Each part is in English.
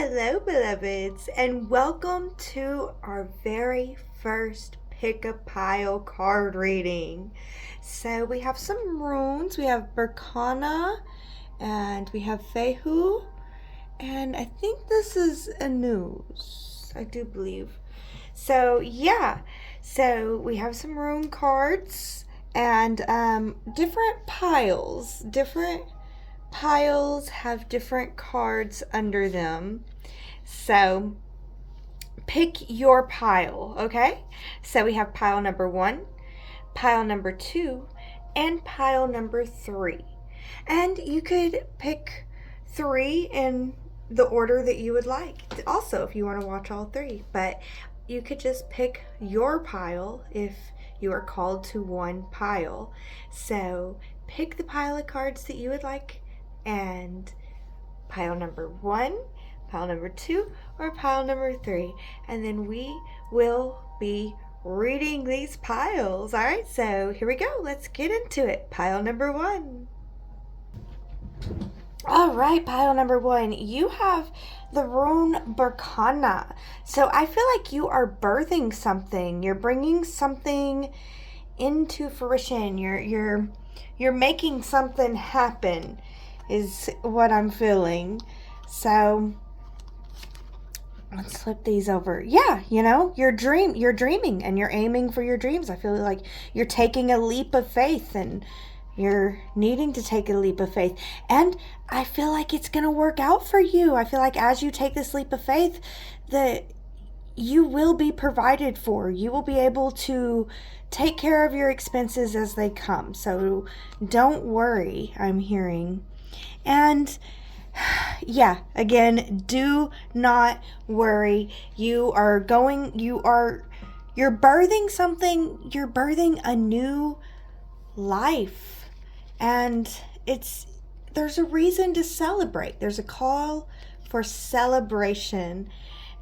Hello, beloveds, and welcome to our very first Pick a Pile card reading. So, we have some runes. We have Berkana, and we have Fehu, and I think this is Anus. I do believe. So, yeah. So, we have some rune cards and different piles. Different piles have different cards under them. So pick your pile, okay? So we have pile number 1, pile number 2, and pile number 3. And you could pick 3 in the order that you would like. Also, if you want to watch all 3, but you could just pick your pile if you are called to one pile. So pick the pile of cards that you would like, and pile number 1, pile number 2, or pile number 3, and then we will be reading these piles. All right, so here we go. Let's get into it. Pile number 1. All right, pile number 1. You have the rune Berkana. So I feel like you are birthing something. You're bringing something into fruition. You're making something happen, is what I'm feeling. So let's flip these over. Yeah, you're dreaming and you're aiming for your dreams. I feel like you're taking a leap of faith, and you're needing to take a leap of faith. And I feel like it's going to work out for you. I feel like as you take this leap of faith, that you will be provided for. You will be able to take care of your expenses as they come. So don't worry, I'm hearing. And yeah, again, do not worry. You're birthing something. You're birthing a new life, and there's a reason to celebrate. There's a call for celebration.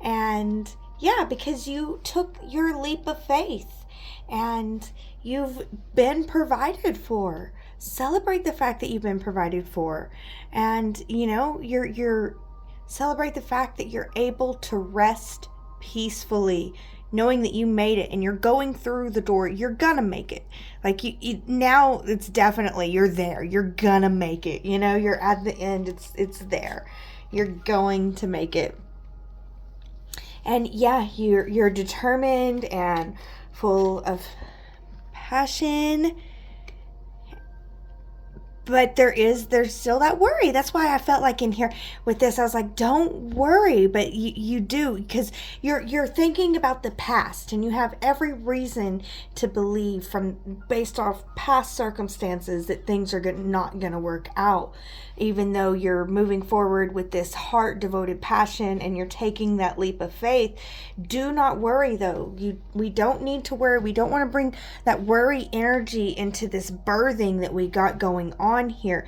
And yeah, because you took your leap of faith and you've been provided for. Celebrate the fact that you've been provided for, and you're celebrate the fact that you're able to rest peacefully, knowing that you made it and you're going through the door. You're gonna make it. Like you now, it's definitely, you're there. You're gonna make it. You're at the end. It's there. You're going to make it. And yeah, you're determined and full of passion. But there's still that worry. That's why I felt like in here with this, I was like, don't worry. But you do, because you're thinking about the past, and you have every reason to believe, based off past circumstances, that things are not going to work out, even though you're moving forward with this heart devoted passion and you're taking that leap of faith. Do not worry, though. We don't need to worry. We don't want to bring that worry energy into this birthing that we got going on here.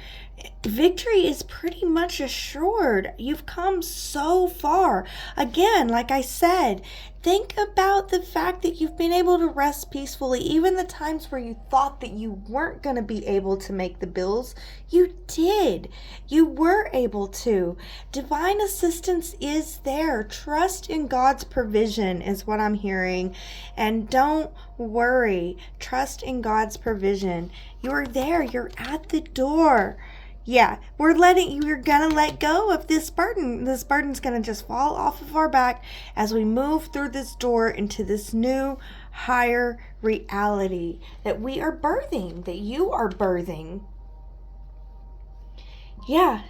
Victory is pretty much assured. You've come so far. Again, like I said, think about the fact that you've been able to rest peacefully. Even the times where you thought that you weren't going to be able to make the bills, you did. You were able to. Divine assistance is there. Trust in God's provision is what I'm hearing. And don't worry. Trust in God's provision. You're there. You're at the door. Yeah, we're gonna let go of this burden. This burden's gonna just fall off of our back as we move through this door into this new, higher reality that we are birthing, that you are birthing. Yeah,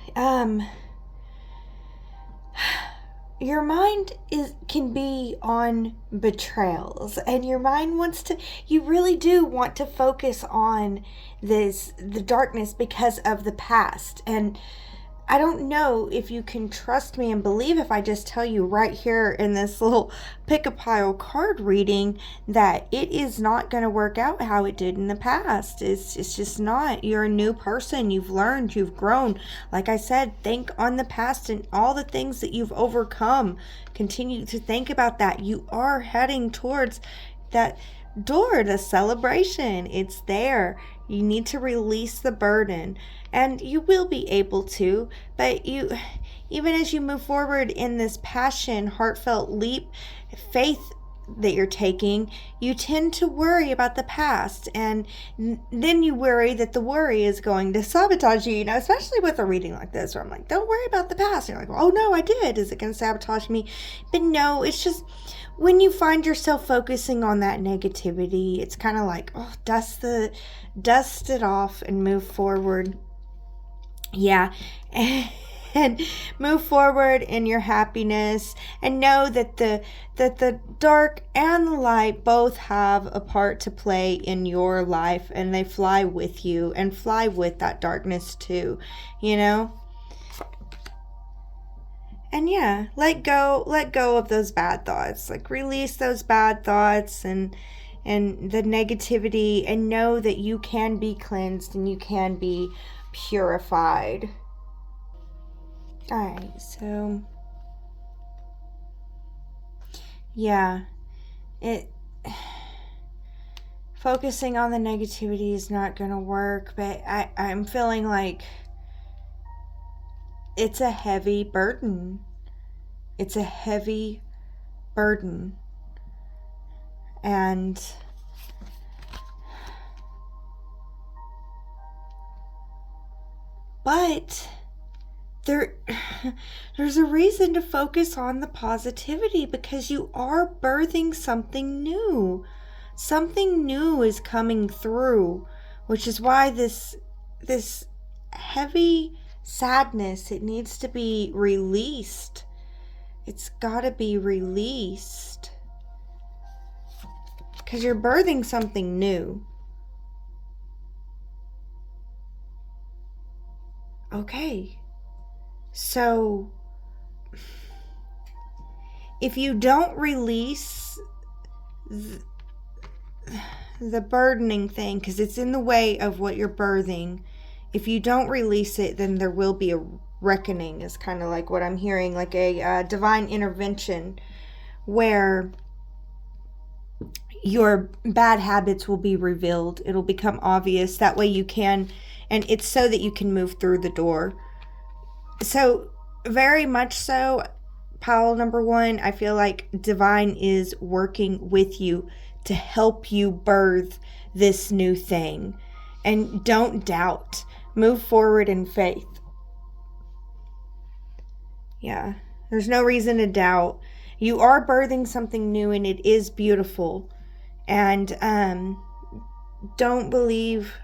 your mind can be on betrayals, and your mind you really do want to focus on the darkness because of the past. And I don't know if you can trust me and believe if I just tell you right here in this little pick a pile card reading that it is not going to work out how it did in the past. It's just not. You're a new person. You've learned. You've grown. Like I said, think on the past and all the things that you've overcome. Continue to think about that. You are heading towards that door, the celebration. It's there. You need to release the burden, and you will be able to, but you even as you move forward in this passion, heartfelt leap, faith that you're taking, you tend to worry about the past, and then you worry that the worry is going to sabotage you, especially with a reading like this where I'm like, don't worry about the past. You're like, well, oh no, I did. Is it going to sabotage me? But no, it's just when you find yourself focusing on that negativity, it's kind of like, oh, dust it off and move forward. Yeah. And move forward in your happiness, and know that the dark and the light both have a part to play in your life, and they fly with you and fly with that darkness too, And yeah, let go of those bad thoughts. Like, release those bad thoughts and the negativity, and know that you can be cleansed and you can be purified. Alright, so yeah, focusing on the negativity is not gonna work, but I'm feeling like it's a heavy burden. It's a heavy burden. And but there's a reason to focus on the positivity, because you are birthing something new. Something new is coming through, which is why this heavy sadness, it needs to be released. It's got to be released, because you're birthing something new. Okay. So, if you don't release the burdening thing, because it's in the way of what you're birthing, if you don't release it, then there will be a reckoning, is kind of like what I'm hearing, like a divine intervention where your bad habits will be revealed. It'll become obvious. That way you can, and it's so that you can move through the door. So, very much so, pile number one, I feel like divine is working with you to help you birth this new thing. And don't doubt. Move forward in faith. Yeah, there's no reason to doubt. You are birthing something new, and it is beautiful. And don't believe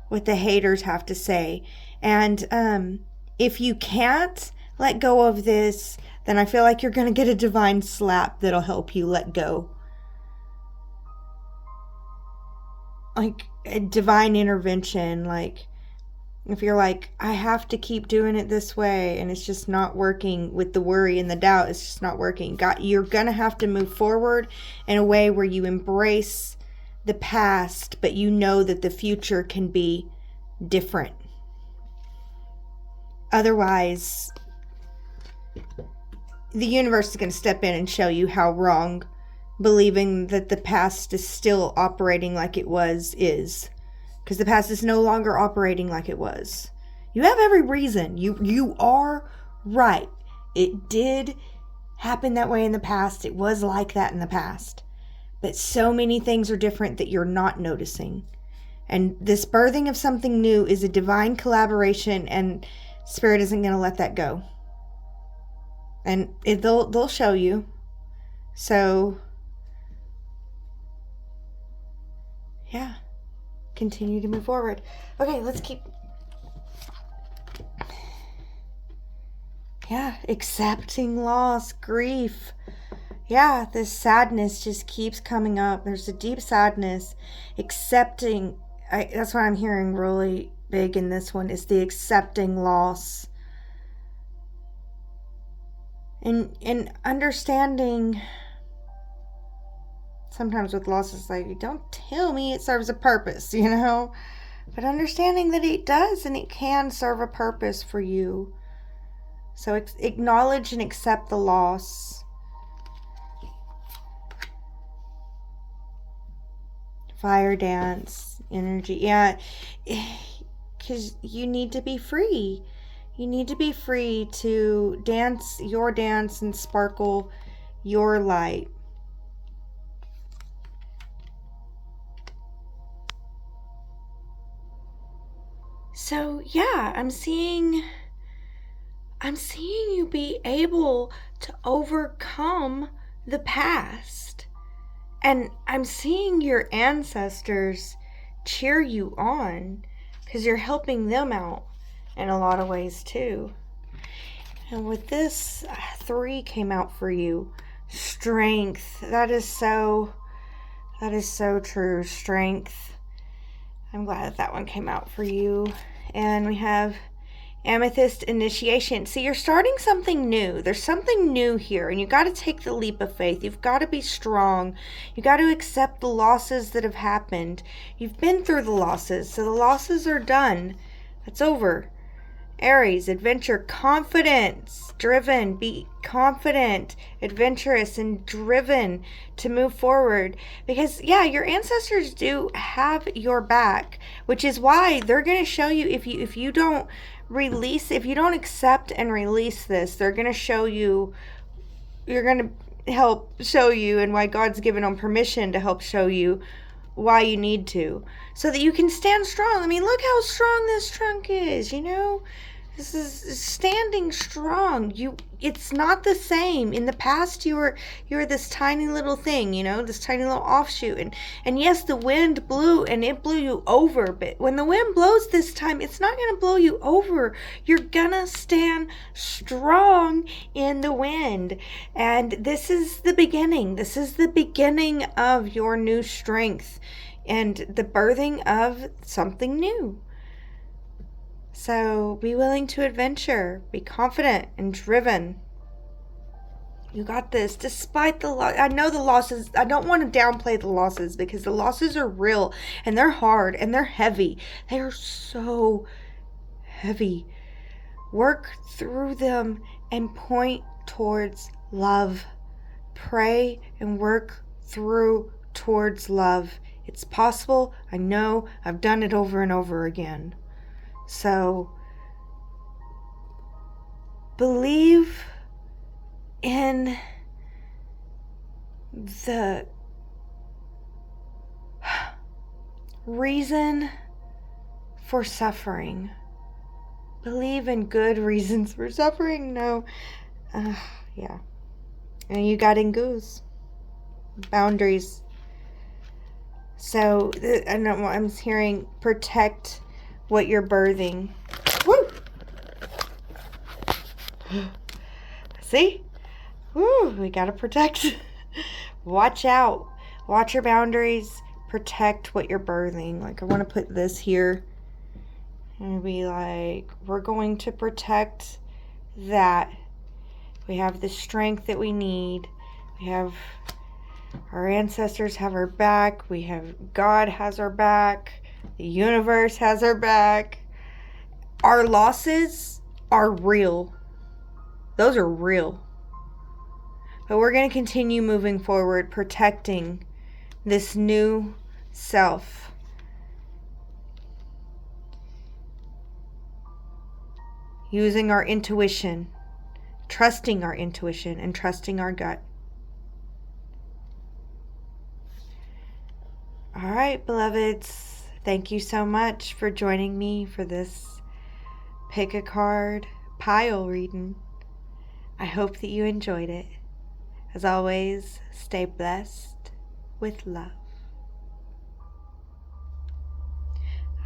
what the haters have to say. And if you can't let go of this, then I feel like you're going to get a divine slap that'll help you let go. Like a divine intervention. Like, if you're like, I have to keep doing it this way, and it's just not working with the worry and the doubt, it's just not working. You're going to have to move forward in a way where you embrace the past, but you know that the future can be different. Otherwise, the universe is going to step in and show you how wrong believing that the past is still operating like it was is. Because the past is no longer operating like it was. You have every reason. You are right. It did happen that way in the past. It was like that in the past. But so many things are different that you're not noticing. And this birthing of something new is a divine collaboration, and Spirit isn't going to let that go. And they'll show you. So, yeah. Continue to move forward. Okay, let's keep... Yeah, accepting loss, grief. Yeah, this sadness just keeps coming up. There's a deep sadness. Accepting... that's what I'm hearing really big in this one, is the accepting loss. And understanding... Sometimes with loss, it's like, don't tell me it serves a purpose, But understanding that it does, and it can serve a purpose for you. So acknowledge and accept the loss. Fire dance energy. Yeah, because you need to be free. You need to be free to dance your dance and sparkle your light. So yeah, I'm seeing you be able to overcome the past. And I'm seeing your ancestors cheer you on because you're helping them out in a lot of ways too. And with this, 3 came out for you. Strength. That is so true. Strength. I'm glad that one came out for you. And we have Amethyst initiation. See, you're starting something new. There's something new here, and you got to take the leap of faith. You've got to be strong. You got to accept the losses that have happened. You've been through the losses, so the losses are done. It's over. Aries, adventure, confidence, driven, be confident, adventurous, and driven to move forward. Because, yeah, your ancestors do have your back, which is why they're going to show you if you don't release, if you don't accept and release this, they're going to show you, you're going to help show you, and why God's given them permission to help show you why you need to, so that you can stand strong. I mean, look how strong this trunk is, you know? This is standing strong. It's not the same. In the past, you were this tiny little thing, you know, this tiny little offshoot. And yes, the wind blew and it blew you over. But when the wind blows this time, it's not going to blow you over. You're going to stand strong in the wind. And this is the beginning. This is the beginning of your new strength and the birthing of something new. So be willing to adventure, be confident and driven. You got this, despite the loss. I know the losses, I don't want to downplay the losses, because the losses are real and they're hard and they're heavy. They are so heavy. Work through them and point towards love. Pray and work through towards love. It's possible. I know. I've done it over and over again. So believe in the reason for suffering. Believe in good reasons for suffering. No. Yeah. And you got Ngoos. Boundaries. So I'm hearing protect what you're birthing. Woo! See? Woo! We gotta protect. Watch out. Watch your boundaries. Protect what you're birthing. Like, I want to put this here and be like, we're going to protect that. We have the strength that we need. We have our ancestors have our back. We have God has our back. The universe has our back. Our losses are real. Those are real. But we're going to continue moving forward, protecting this new self. Using our intuition, trusting our intuition, and trusting our gut. All right, beloveds. Thank you so much for joining me for this pick a card pile reading. I hope that you enjoyed it. As always, stay blessed with love.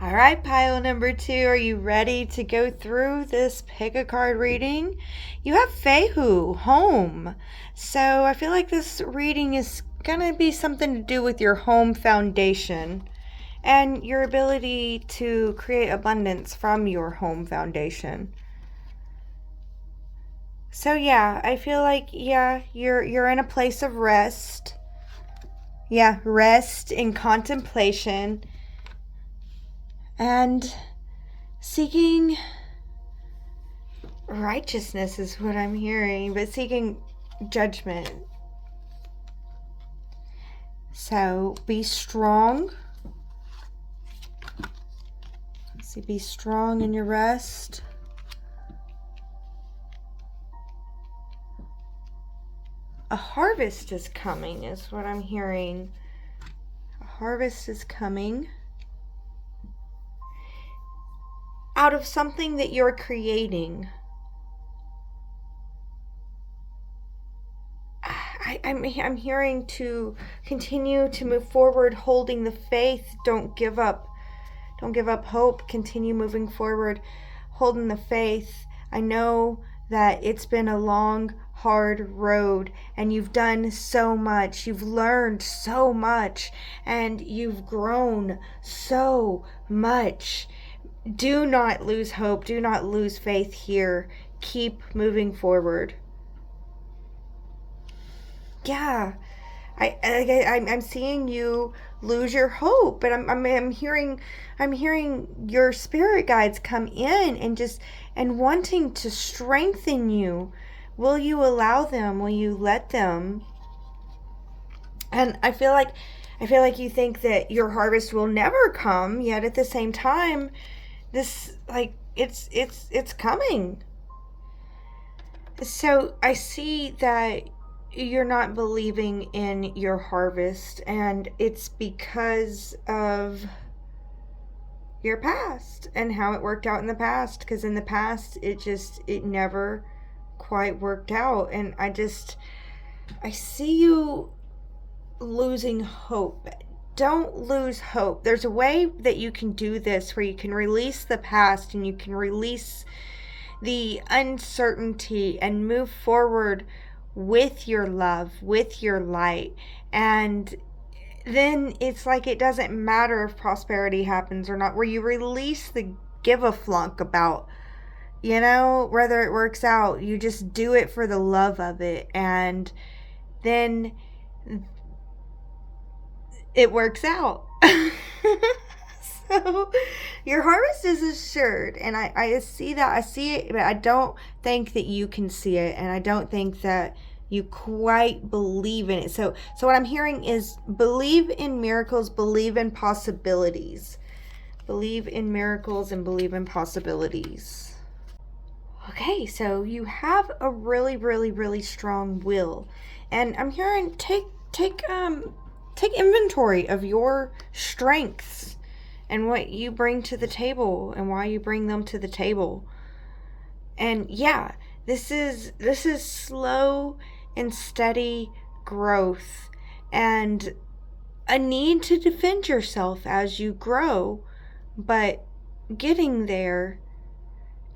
All right, pile number 2, are you ready to go through this pick a card reading? You have Fehu, home. So I feel like this reading is going to be something to do with your home foundation and your ability to create abundance from your home foundation. So yeah, I feel like, yeah, you're in a place of rest. Yeah, rest in contemplation and seeking righteousness is what I'm hearing, but seeking judgment. So be strong. Let's see, be strong in your rest. a harvest is coming, is what I'm hearing. A harvest is coming out of something that you're creating. I'm hearing to continue to move forward, holding the faith. Don't give up. Don't give up hope. Continue moving forward, holding the faith. I know that it's been a long, hard road, and you've done so much. You've learned so much, and you've grown so much. Do not lose hope. Do not lose faith here. Keep moving forward. Yeah, I'm seeing you lose your hope, but I'm hearing your spirit guides come in and just and wanting to strengthen you. Will you allow them? Will you let them? And I feel like you think that your harvest will never come, yet at the same time, this like it's coming. So I see that you're not believing in your harvest, and it's because of your past and how it worked out in the past, because in the past it never quite worked out. And I see you losing hope. Don't lose hope. There's a way that you can do this where you can release the past and you can release the uncertainty and move forward with your love, with your light. And then it's like it doesn't matter if prosperity happens or not, where you release the give a flunk about, whether it works out. You just do it for the love of it, and then it works out. So your harvest is assured, and I see that. I see it, but I don't think that you can see it, and I don't think that you quite believe in it. So what I'm hearing is believe in miracles, believe in possibilities. Believe in miracles and believe in possibilities. Okay, so you have a really, really, really strong will. And I'm hearing take inventory of your strengths and what you bring to the table and why you bring them to the table. And yeah, this is slow and steady growth, and a need to defend yourself as you grow, but getting there.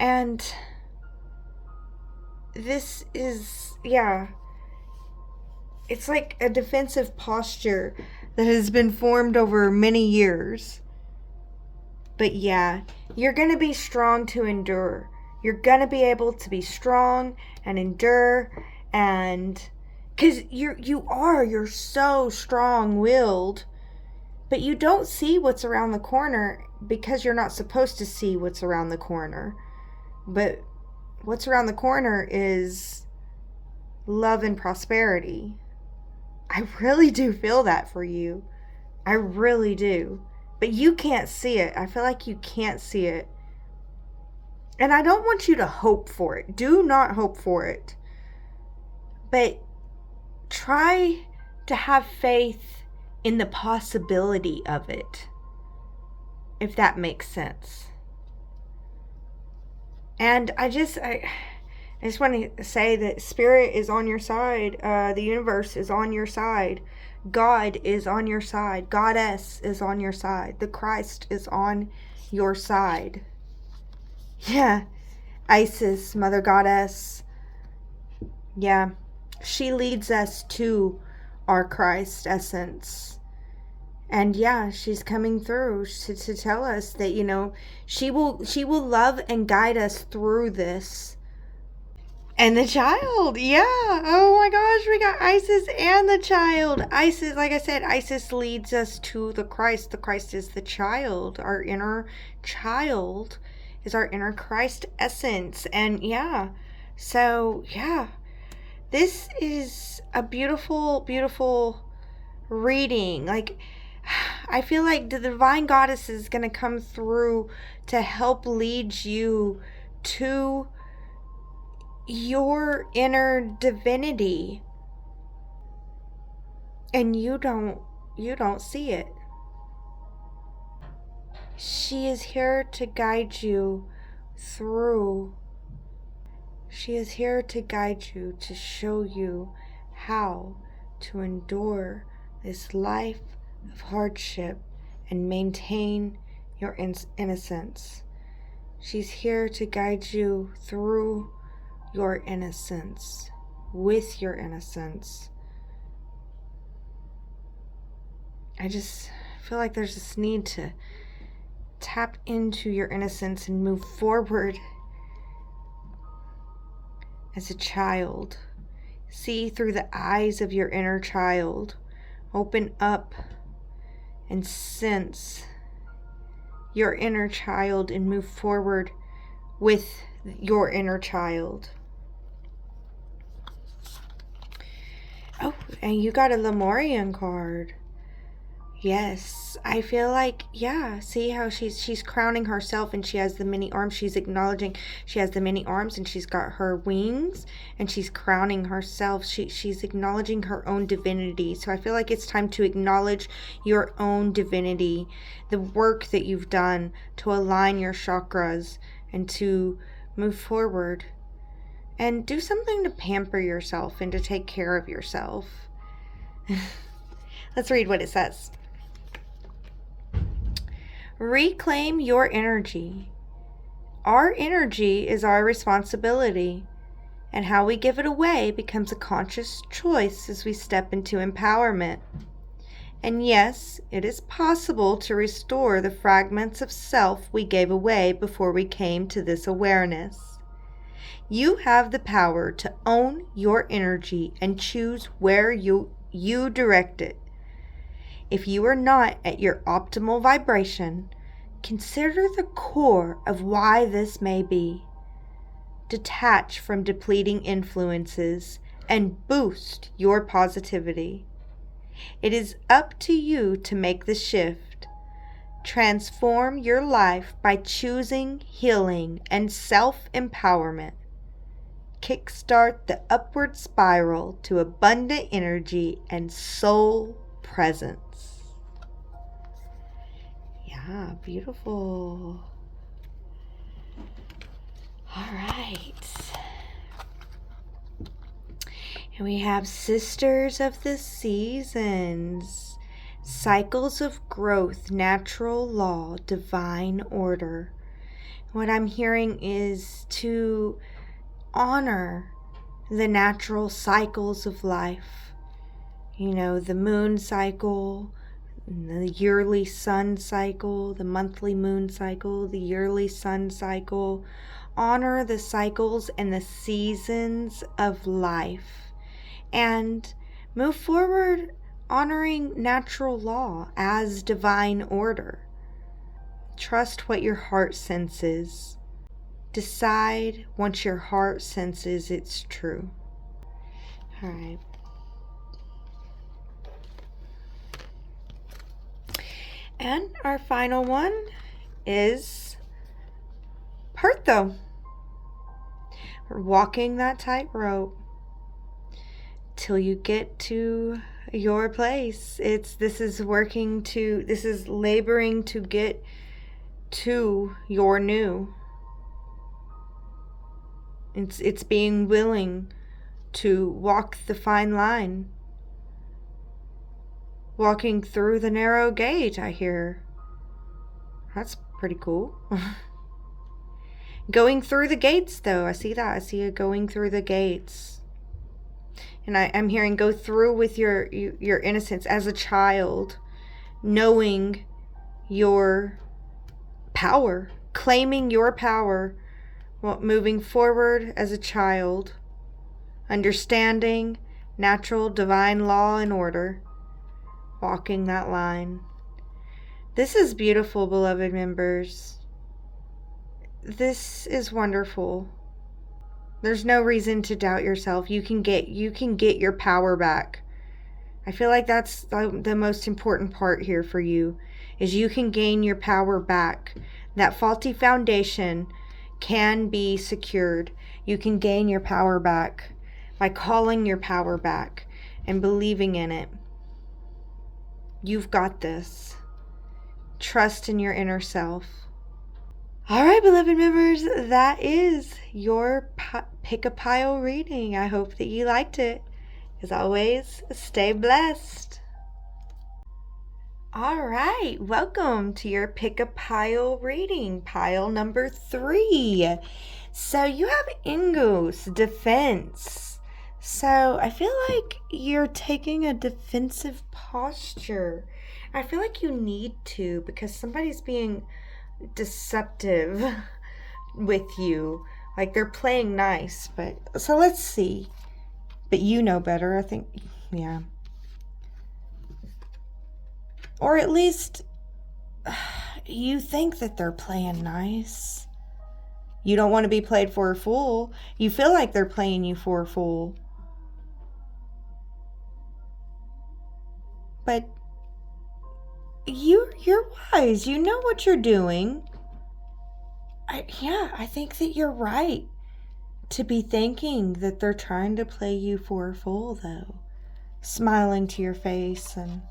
And this is, it's like a defensive posture that has been formed over many years. But yeah, you're going to be strong to endure. You're going to be able to be strong and endure, and because you're so strong-willed, but you don't see what's around the corner because you're not supposed to see what's around the corner. But what's around the corner is love and prosperity. I really do feel that for you. I really do. But you can't see it. I feel like you can't see it. And I don't want you to hope for it. Do not hope for it. But try to have faith in the possibility of it, if that makes sense. And I just want to say that Spirit is on your side. The universe is on your side. God is on your side. Goddess is on your side. The Christ is on your side. Yeah. Isis, Mother Goddess. Yeah. She leads us to our Christ essence. And yeah, she's coming through to tell us that, she will love and guide us through this. And the child, yeah. Oh my gosh, we got Isis and the child. Isis, like I said, Isis leads us to the Christ. The Christ is the child. Our inner child is our inner Christ essence. And yeah, so yeah, this is a beautiful, beautiful reading. Like, I feel like the divine goddess is going to come through to help lead you to your inner divinity. and you don't see it. She is here to guide you through. She is here to guide you, to show you how to endure this life of hardship and maintain your innocence. She's here to guide you through your innocence, with your innocence. I just feel like there's this need to tap into your innocence and move forward as a child. See through the eyes of your inner child. Open up and sense your inner child and move forward with your inner child. Oh, and you got a Lemurian card. Yes, I feel like, yeah, see how she's crowning herself, and she has the many arms. She's acknowledging she has the many arms, and she's got her wings, and she's crowning herself. She's acknowledging her own divinity. So I feel like it's time to acknowledge your own divinity, the work that you've done to align your chakras and to move forward and do something to pamper yourself and to take care of yourself. Let's read what it says. Reclaim your energy. Our energy is our responsibility, and how we give it away becomes a conscious choice as we step into empowerment. And yes, it is possible to restore the fragments of self we gave away before we came to this awareness. You have the power to own your energy and choose where you direct it. If you are not at your optimal vibration, consider the core of why this may be. Detach from depleting influences and boost your positivity. It is up to you to make the shift. Transform your life by choosing healing and self-empowerment. Kickstart the upward spiral to abundant energy and soul presence. Yeah, beautiful. All right. And we have Sisters of the Seasons, cycles of growth, natural law, divine order. What I'm hearing is to honor the natural cycles of life. You know, the moon cycle, the yearly sun cycle, the monthly moon cycle, the yearly sun cycle. Honor the cycles and the seasons of life and move forward honoring natural law as divine order. Trust what your heart senses. Decide once your heart senses it's true. All right. And our final one is Pertho. We're walking that tightrope till you get to your place. This is laboring to get to your new. It's being willing to walk the fine line. Walking through the narrow gate, I hear. That's pretty cool. Going through the gates, though. I see that. I see you going through the gates. And I'm hearing go through with your innocence as a child, knowing your power, claiming your power, moving forward as a child, understanding natural divine law and order, walking that line. This is beautiful, beloved members. This is wonderful. There's no reason to doubt yourself. You can get your power back. I feel like that's the most important part here for you, is you can gain your power back. That faulty foundation can be secured. You can gain your power back by calling your power back and believing in it. You've got this. Trust in your inner self. All right, beloved members, that is your pick a pile reading. I hope that you liked it. As always, stay blessed. All right, welcome to your pick a pile reading, pile number 3. So you have Ingos, defense. So I feel like you're taking a defensive posture. I feel like you need to, because somebody's being deceptive with you. Like they're playing nice, but so let's see. But you know better, I think. Yeah. Or at least you think that they're playing nice. You don't want to be played for a fool. You feel like they're playing you for a fool. But you're wise. You know what you're doing. I think that you're right to be thinking that they're trying to play you for a fool, though. Smiling to your face and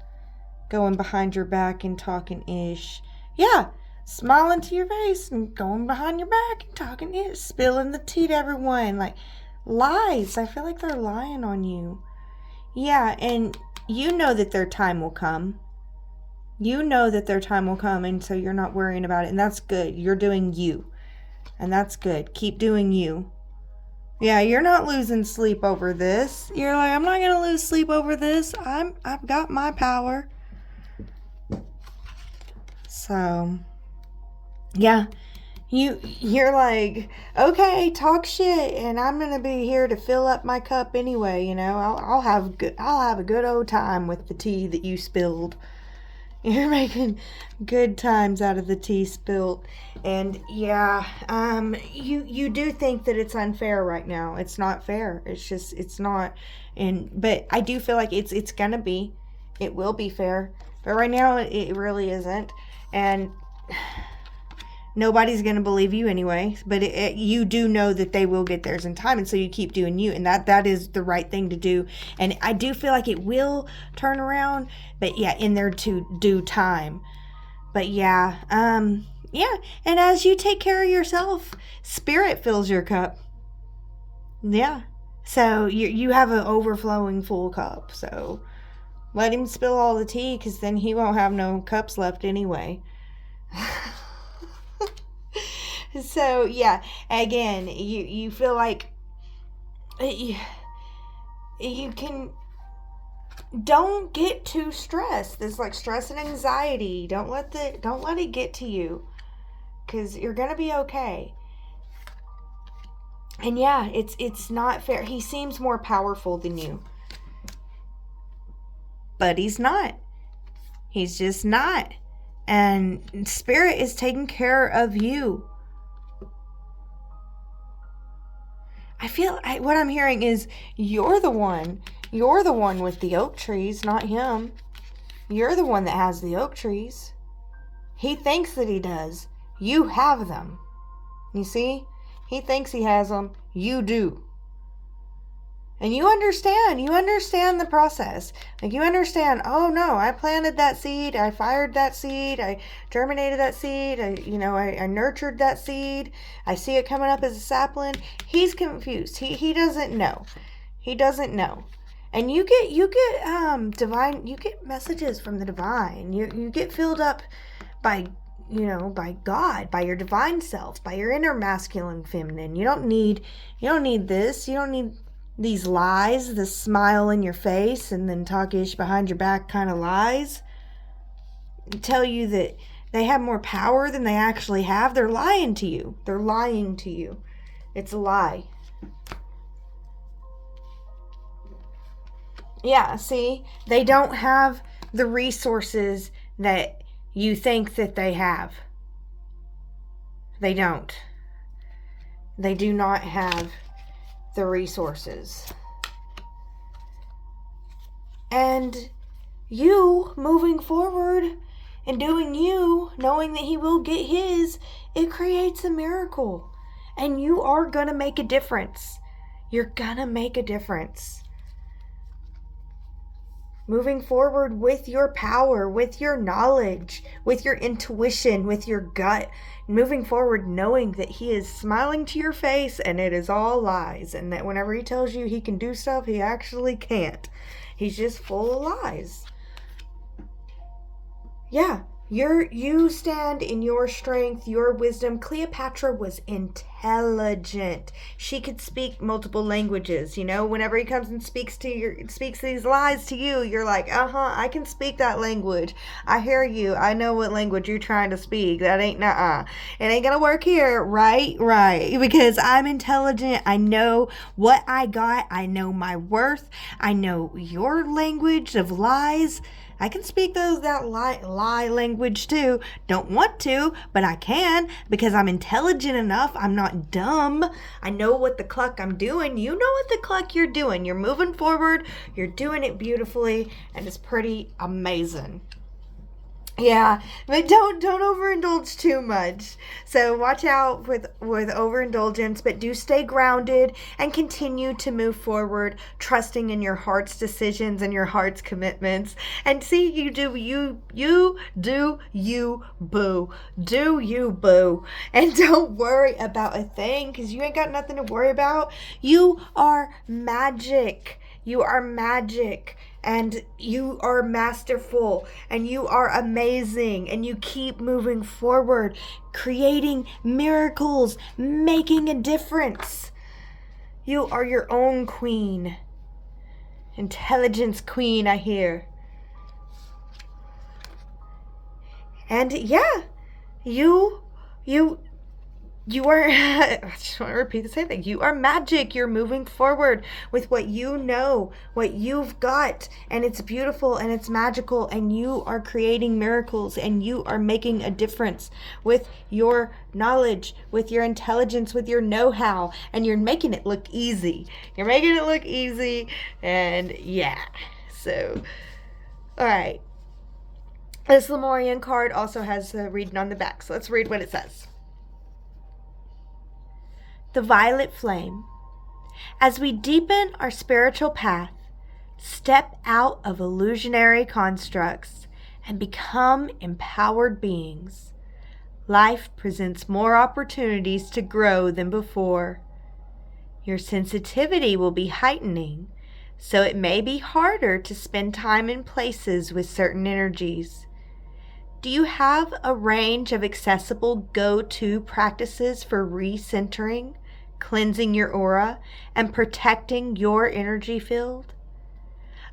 going behind your back and talking ish. Yeah, smiling to your face and going behind your back and talking ish. Spilling the tea to everyone. Like, lies. I feel like they're lying on you. Yeah, and you know that their time will come. You know that their time will come, and so you're not worrying about it. And that's good. You're doing you. And that's good. Keep doing you. Yeah, you're not losing sleep over this. You're like, I'm not going to lose sleep over this. I've got my power. So, yeah. You're like, okay, talk shit, and I'm gonna be here to fill up my cup anyway. You know, I'll have a good old time with the tea that you spilled. You're making good times out of the tea spilled, and yeah, you do think that it's unfair right now. It's not fair. It's not, but I do feel like it's gonna be, it will be fair, but right now it really isn't, and nobody's going to believe you anyway, but you do know that they will get theirs in time, and so you keep doing you, and that is the right thing to do. And I do feel like it will turn around, but yeah, in their due time. But yeah, yeah, and as you take care of yourself, Spirit fills your cup. Yeah, so you have an overflowing full cup, so let him spill all the tea, because then he won't have no cups left anyway. So yeah, again, you feel like you can, don't get too stressed. There's like stress and anxiety. Don't let it get to you, because you're gonna be okay. And yeah, it's not fair. He seems more powerful than you, but he's not. He's just not. And Spirit is taking care of you. I feel what I'm hearing is you're the one with the oak trees, not him. You're the one that has the oak trees. He thinks that he does. You have them. You see? He thinks he has them. You do. And you understand the process. Like, you understand, oh no, I planted that seed, I fired that seed, I germinated that seed, I nurtured that seed, I see it coming up as a sapling. He's confused. He doesn't know. He doesn't know. And you get divine, you get messages from the divine. You get filled up by God, by your divine self, by your inner masculine feminine. You don't need this. You don't need these lies, the smile in your face and then talk-ish behind your back kind of lies. Tell you that they have more power than they actually have. They're lying to you. They're lying to you. It's a lie. Yeah, see? They don't have the resources that you think that they have. They don't. They do not have the resources. And you moving forward and doing you, knowing that he will get his, it creates a miracle. And you are gonna make a difference. You're gonna make a difference. moving forward with your power, with your knowledge, with your intuition, with your gut, moving forward knowing that he is smiling to your face and it is all lies, and that whenever he tells you he can do stuff, he actually can't. He's just full of lies. Yeah, you stand in your strength, your wisdom. Cleopatra was intelligent. She could speak multiple languages. Whenever he comes and speaks these lies to you, you're like, I can speak that language. I hear you. I know what language you're trying to speak. That ain't It ain't gonna work here, right? Because I'm intelligent. I know what I got. I know my worth. I know your language of lies. I can speak that lie language too. Don't want to, but I can because I'm intelligent enough. I'm not dumb. I know what the cluck I'm doing. You know what the cluck you're doing. You're moving forward. You're doing it beautifully, and it's pretty amazing. Yeah, but don't overindulge too much. So watch out with overindulgence, but do stay grounded and continue to move forward, trusting in your heart's decisions and your heart's commitments. And see, you do you boo. Do you boo. And don't worry about a thing, because you ain't got nothing to worry about. You are magic. You are magic, and you are masterful, and you are amazing, and you keep moving forward, creating miracles, making a difference. You are your own queen. Intelligence queen, I hear. And yeah, you are, I just want to repeat the same thing. You are magic. You're moving forward with what you know, what you've got, and it's beautiful and it's magical, and you are creating miracles, and you are making a difference with your knowledge, with your intelligence, with your know-how, and you're making it look easy. You're making it look easy, and yeah. So, all right. This Lemurian card also has the reading on the back, so let's read what it says. The violet flame. As we deepen our spiritual path, step out of illusionary constructs, and become empowered beings, life presents more opportunities to grow than before. Your sensitivity will be heightening, so it may be harder to spend time in places with certain energies. Do you have a range of accessible go-to practices for recentering, cleansing your aura, and protecting your energy field?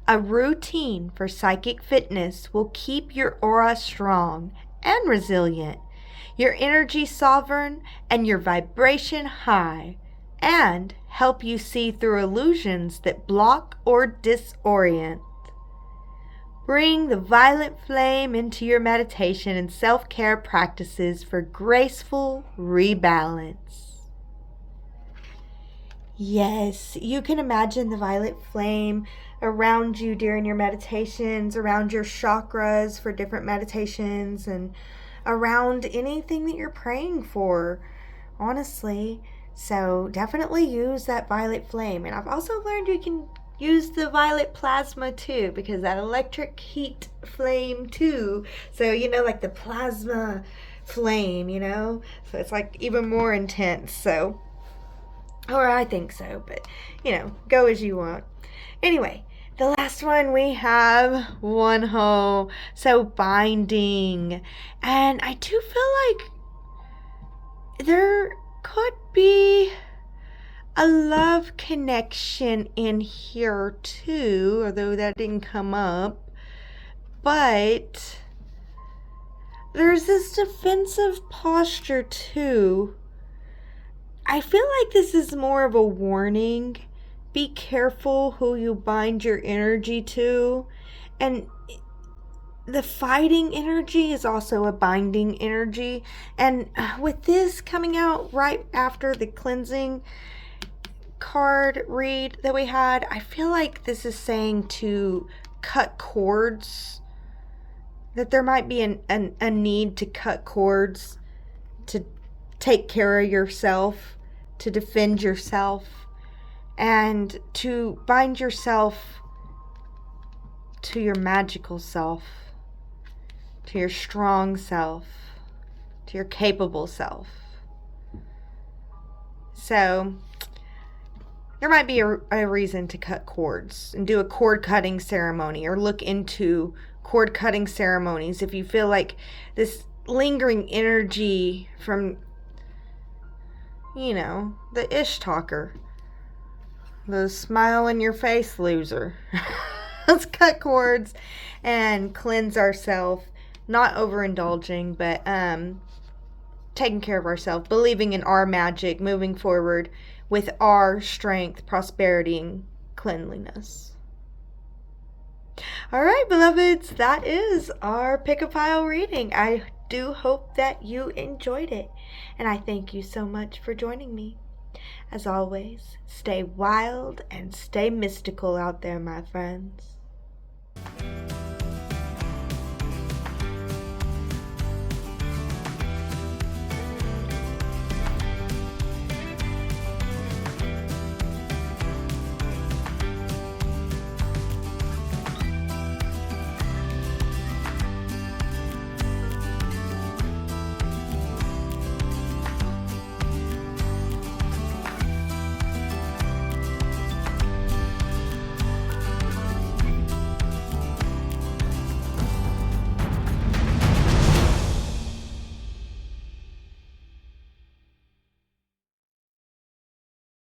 A routine for psychic fitness will keep your aura strong and resilient, your energy sovereign, and your vibration high, and help you see through illusions that block or disorient. Bring the violet flame into your meditation and self-care practices for graceful rebalance. Yes, you can imagine the violet flame around you during your meditations, around your chakras for different meditations, and around anything that you're praying for, honestly. So definitely use that violet flame. And I've also learned you can use the violet plasma too, because that electric heat flame too. So, like the plasma flame, so it's like even more intense. So, or I think so, but go as you want. Anyway, the last one we have Wonho. So binding. And I do feel like there could be a love connection in here too, although that didn't come up. But there's this defensive posture too. I feel like this is more of a warning. Be careful who you bind your energy to. And the fighting energy is also a binding energy. And with this coming out right after the cleansing card read that we had, I feel like this is saying to cut cords. That there might be a need to cut cords, to take care of yourself, to defend yourself, and to bind yourself to your magical self, to your strong self, to your capable self. So there might be a reason to cut cords and do a cord cutting ceremony, or look into cord cutting ceremonies if you feel like this lingering energy from, the Ishtalker, the smile in your face loser. Let's cut cords and cleanse ourselves, not overindulging, but taking care of ourselves, believing in our magic, moving forward with our strength, prosperity, and cleanliness. All right, beloveds, that is our pick a pile reading. I do hope that you enjoyed it, and I thank you so much for joining me. As always, stay wild and stay mystical out there, my friends.